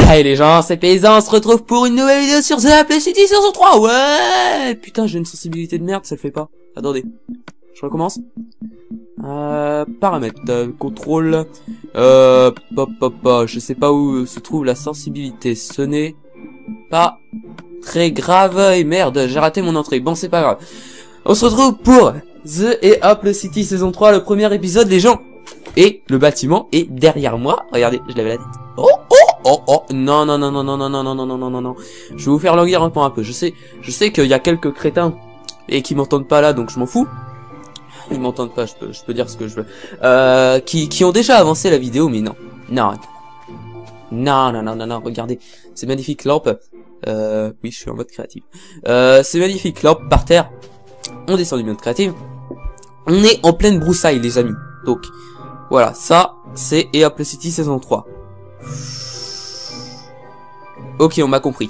Hey les gens, c'est Paysan, on se retrouve pour une nouvelle vidéo sur The Apple City saison 3. Ouais. Putain, j'ai une sensibilité de merde, ça le fait pas. Attendez, je recommence. Paramètres, contrôle, je sais pas où se trouve la sensibilité. Ce n'est pas très grave. Et merde, j'ai raté mon entrée. Bon, c'est pas grave. On se retrouve pour The et Apple City saison 3, le premier épisode, les gens. Et le bâtiment est derrière moi. Regardez, je lève la tête. Oh, non, je vais vous faire languir un peu. Je sais qu'il y a quelques crétins et qui m'entendent pas là, donc je m'en fous. Ils m'entendent pas, je peux dire ce que je veux. Qui ont déjà avancé la vidéo, mais non, regardez, ces magnifiques lampes. Oui, je suis en mode créatif. Ces magnifiques lampes par terre. On descend du mode créatif. On est en pleine broussaille, les amis. Donc, voilà, ça, c'est Apple City saison 3. Ok, on m'a compris.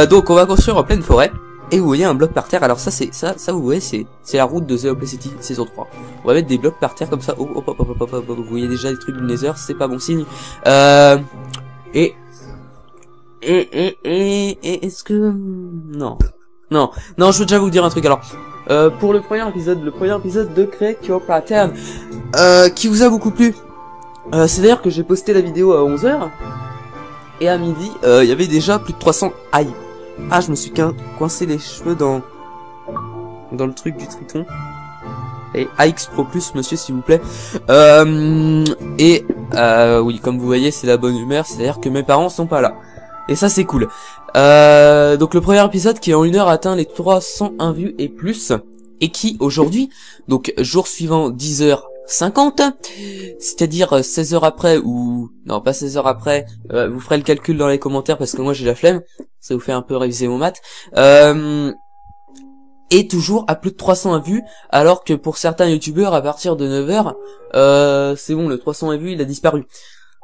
Donc on va construire en pleine forêt. Et vous voyez un bloc par terre. Alors ça c'est ça vous voyez c'est la route de The Apple City saison 3. On va mettre des blocs par terre comme ça. Oh, vous voyez déjà des trucs du Nether, c'est pas bon signe. Et est-ce que non, je veux déjà vous dire un truc. Alors pour le premier épisode de Create Your Pattern qui vous a beaucoup plu. C'est d'ailleurs que j'ai posté la vidéo à 11h. Et à midi, il y avait déjà plus de 300... Aïe. Ah, je me suis coincé les cheveux dans le truc du triton. Et AX Pro Plus, monsieur, s'il vous plaît. Oui, comme vous voyez, c'est la bonne humeur. C'est-à-dire que mes parents sont pas là. Et ça, c'est cool. Donc, le premier épisode qui, en 1 heure, atteint les 301 vues et plus. Et qui, aujourd'hui, donc, jour suivant, 10h50, c'est-à-dire 16 heures après, ou non pas 16 heures après, vous ferez le calcul dans les commentaires parce que moi j'ai la flemme, ça vous fait un peu réviser mon maths, et toujours à plus de 301 vues, alors que pour certains youtubeurs à partir de 9h, c'est bon, le 301 vues il a disparu.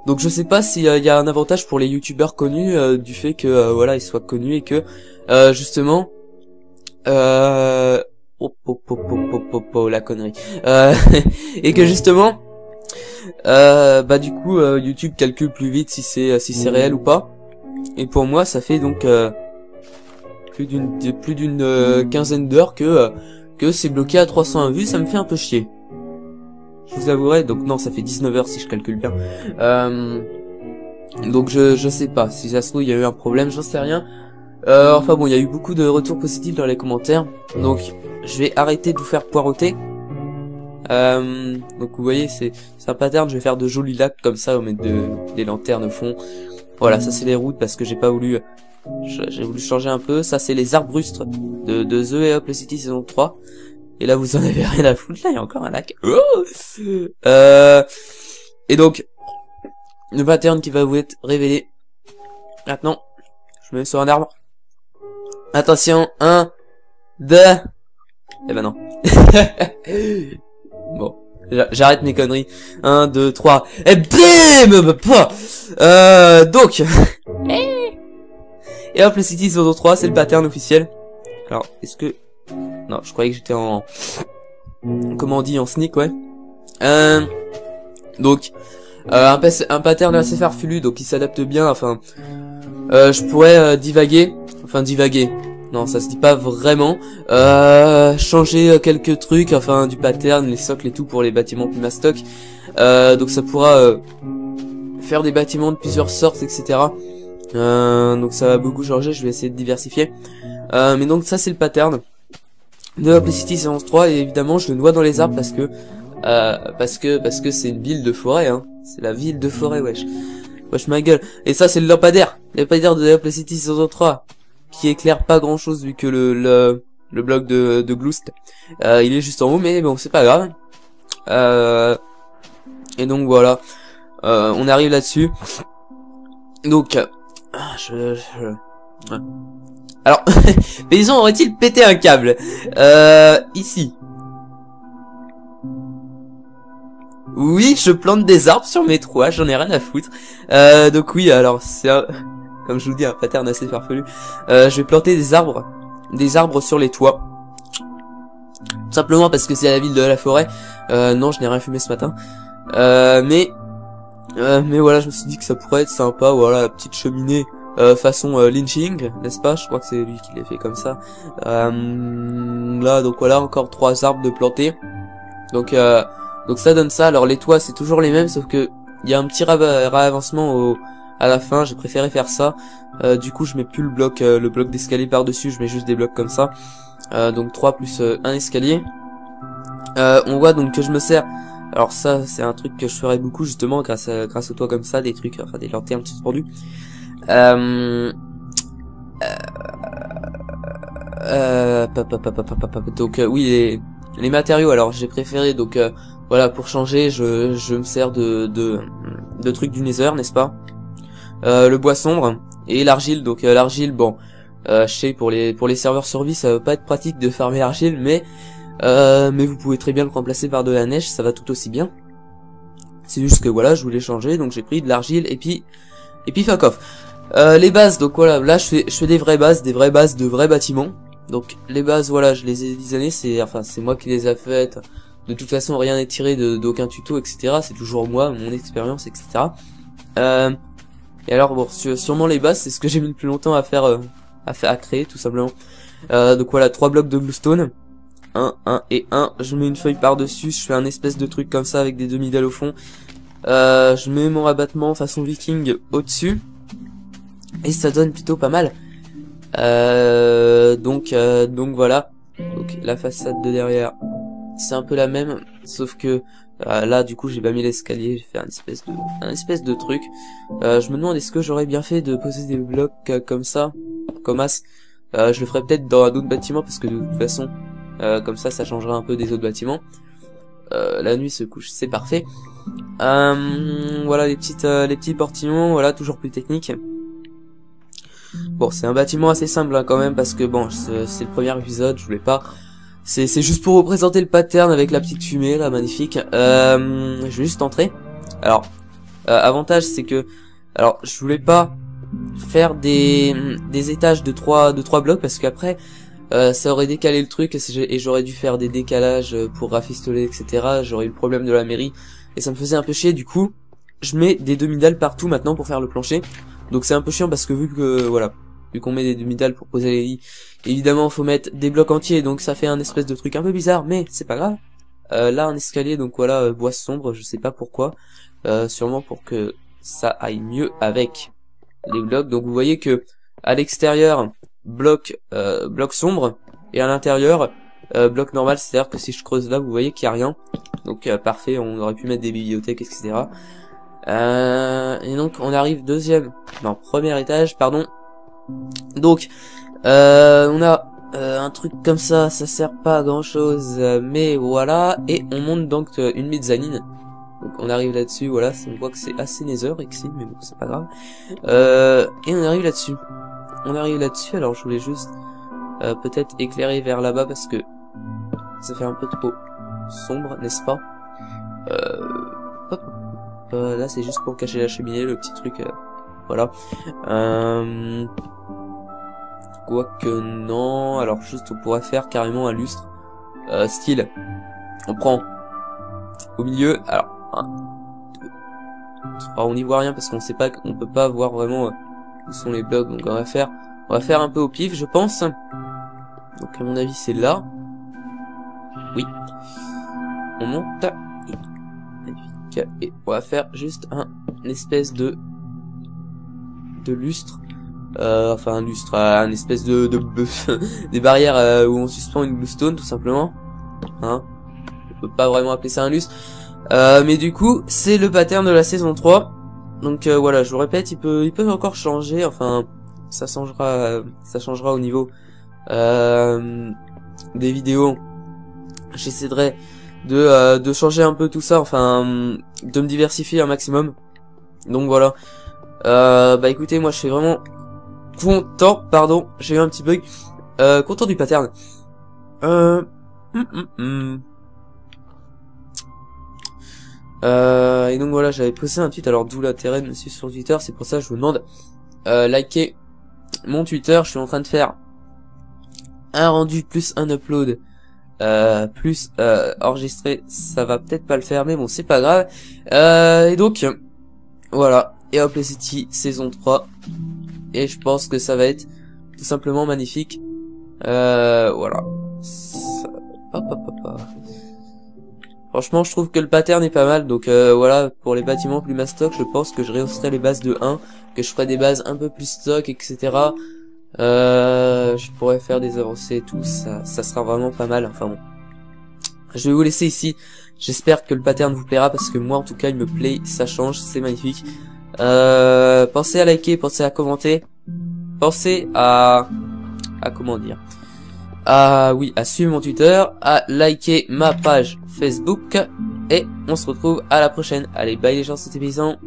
Donc je sais pas s'il y a un avantage pour les youtubeurs connus du fait que voilà ils soient connus et que justement la connerie. Et que justement du coup YouTube calcule plus vite si c'est réel ou pas. Et pour moi ça fait donc plus d'une quinzaine d'heures que c'est bloqué à 301 vues, ça me fait un peu chier. Je vous avouerai, donc non, ça fait 19 heures si je calcule bien. Donc je sais pas, si ça se trouve il y a eu un problème, j'en sais rien. Enfin bon, il y a eu beaucoup de retours positifs dans les commentaires, donc je vais arrêter de vous faire poireauter. Donc vous voyez, c'est un pattern, je vais faire de jolis lacs comme ça, au mettre des lanternes au fond. Voilà, ça c'est les routes parce que j'ai pas voulu, j'ai voulu changer un peu. Ça c'est les arbres rustres de The et Apple City saison 3. Et là vous en avez rien à foutre, là il y a encore un lac. Et donc, le pattern qui va vous être révélé. Maintenant, je me mets sur un arbre. Attention, 1, 2... Eh ben non. Bon, j'arrête mes conneries. 1, 2, 3... Et bim. Donc... Et Apple City saison 3, c'est le pattern officiel. Alors, est-ce que... Non, je croyais que j'étais en... Comment on dit, en sneak, ouais. Donc... un pattern assez farfelu, donc il s'adapte bien, enfin... je pourrais divaguer... Enfin, divaguer... Non, ça se dit pas vraiment. Changer quelques trucs, enfin du pattern, les socles et tout pour les bâtiments plus mastoc. Donc ça pourra faire des bâtiments de plusieurs sortes, etc. Donc ça va beaucoup changer, je vais essayer de diversifier. Mais donc ça c'est le pattern de Apple City saison 3 et évidemment je le noie dans les arbres parce que c'est une ville de forêt, hein. C'est la ville de forêt, wesh ma gueule. Et ça c'est le lampadaire de Apple City saison 3. Qui éclaire pas grand chose vu que le bloc de Gloust il est juste en haut, mais bon c'est pas grave. Et donc voilà, on arrive là-dessus. Donc alors Paysan aurait-il pété un câble ici? Oui, je plante des arbres sur mes toits, j'en ai rien à foutre. Donc oui, alors c'est comme je vous dis, un pattern assez farfelu. Je vais planter des arbres sur les toits. Tout simplement parce que c'est la ville de la forêt. Non, je n'ai rien fumé ce matin. Mais Mais voilà, je me suis dit que ça pourrait être sympa, voilà, la petite cheminée façon lynching, n'est-ce pas? Je crois que c'est lui qui l'a fait comme ça. Là, donc voilà, encore 3 arbres de planter. Donc ça donne ça. Alors les toits, c'est toujours les mêmes, sauf que il y a un petit réavancement à la fin. J'ai préféré faire ça. Du coup, je mets plus le bloc d'escalier par-dessus, je mets juste des blocs comme ça. Donc 3 plus un escalier. On voit donc que je me sers. Alors ça, c'est un truc que je ferais beaucoup justement grâce au toit comme ça, des trucs, enfin des lanternes suspendues. Donc oui, les matériaux. Alors j'ai préféré donc voilà, pour changer, je me sers de trucs du Nether, n'est-ce pas? Le bois sombre et l'argile. Donc l'argile, bon, je sais pour les serveurs survie, ça va pas être pratique de farmer l'argile, mais vous pouvez très bien le remplacer par de la neige, ça va tout aussi bien. C'est juste que voilà, je voulais changer, donc j'ai pris de l'argile et puis fuck off. Les bases, donc voilà, là je fais des vraies bases de vrais bâtiments. Donc les bases, voilà, je les ai designées, c'est moi qui les ai faites. De toute façon, rien n'est tiré d'aucun tuto, etc. C'est toujours moi, mon expérience, etc. Et alors bon, sûrement les bases, c'est ce que j'ai mis le plus longtemps à faire, à créer, tout simplement. Donc voilà, 3 blocs de bluestone. 1 et 1. Je mets une feuille par-dessus, je fais un espèce de truc comme ça avec des demi-dalles au fond. Je mets mon rabattement façon viking au-dessus. Et ça donne plutôt pas mal. Donc voilà. Donc la façade de derrière, c'est un peu la même, sauf que là du coup j'ai pas mis l'escalier, j'ai fait un espèce de truc. Je me demande est-ce que j'aurais bien fait de poser des blocs comme ça, comme as. Je le ferai peut-être dans d'autres bâtiments parce que de toute façon comme ça changera un peu des autres bâtiments. La nuit se couche, c'est parfait. Voilà les petits portillons, voilà, toujours plus technique. Bon, c'est un bâtiment assez simple hein, quand même, parce que bon, c'est le premier épisode, je voulais pas. C'est juste pour représenter le pattern avec la petite fumée là, magnifique. Je vais juste entrer. Alors, avantage c'est que, alors je voulais pas faire des étages de 3 blocs parce qu'après ça aurait décalé le truc et j'aurais dû faire des décalages pour rafistoler, etc. J'aurais eu le problème de la mairie et ça me faisait un peu chier. Du coup, je mets des demi-dalles partout maintenant pour faire le plancher. Donc c'est un peu chiant parce que vu qu'on met des demi-dalles pour poser les lits, évidemment faut mettre des blocs entiers, donc ça fait un espèce de truc un peu bizarre, mais c'est pas grave. Là un escalier, donc voilà, bois sombre, je sais pas pourquoi, sûrement pour que ça aille mieux avec les blocs. Donc vous voyez que à l'extérieur bloc sombre et à l'intérieur bloc normal, c'est-à-dire que si je creuse là, vous voyez qu'il y a rien. Donc parfait, on aurait pu mettre des bibliothèques, etc. Et donc on arrive premier étage, pardon. Donc on a un truc comme ça sert pas à grand chose, mais voilà, et on monte donc une mezzanine. Donc on arrive là-dessus, voilà, on voit que c'est assez nether ici, mais bon c'est pas grave. Et on arrive là-dessus. Alors je voulais juste peut-être éclairer vers là-bas parce que ça fait un peu trop sombre, n'est-ce pas? Hop. Là c'est juste pour cacher la cheminée, le petit truc, voilà. Quoique non, alors juste on pourrait faire carrément un lustre style. On prend au milieu, alors 1, 2, 3, on n'y voit rien parce qu'on sait pas, on peut pas voir vraiment où sont les blocs, donc on va faire un peu au pif, je pense. Donc à mon avis c'est là. Oui. On monte. Et on va faire juste un espèce de lustre, enfin un lustre, un espèce de des barrières où on suspend une bluestone tout simplement, hein. On peut pas vraiment appeler ça un lustre, mais du coup c'est le pattern de la saison 3. Donc voilà, je vous répète, il peut encore changer, enfin ça changera au niveau des vidéos. J'essaierai de changer un peu tout ça, enfin de me diversifier un maximum. Donc voilà. Bah écoutez, moi je suis vraiment content, pardon, j'ai eu un petit bug, content du pattern. Et donc voilà, j'avais posté un tweet, alors d'où l'intérêt de me suivre sur Twitter, c'est pour ça que je vous demande likez mon Twitter. Je suis en train de faire un rendu plus un upload plus enregistré, ça va peut-être pas le faire, mais bon c'est pas grave. Et donc Voilà, et Hop les City saison 3. Et je pense que ça va être tout simplement magnifique. Voilà. Hop, hop, hop, hop. Franchement, je trouve que le pattern est pas mal. Donc voilà, pour les bâtiments plus mastoc, je pense que je rehausserai les bases de 1, que je ferai des bases un peu plus stock, etc. Je pourrais faire des avancées et tout, ça sera vraiment pas mal. Enfin bon, je vais vous laisser ici. J'espère que le pattern vous plaira, parce que moi en tout cas il me plaît, ça change, c'est magnifique. Pensez à liker, pensez à commenter, pensez à comment dire, oui, à suivre mon Twitter, à liker ma page Facebook, et on se retrouve à la prochaine. Allez, bye les gens, c'était Paysan.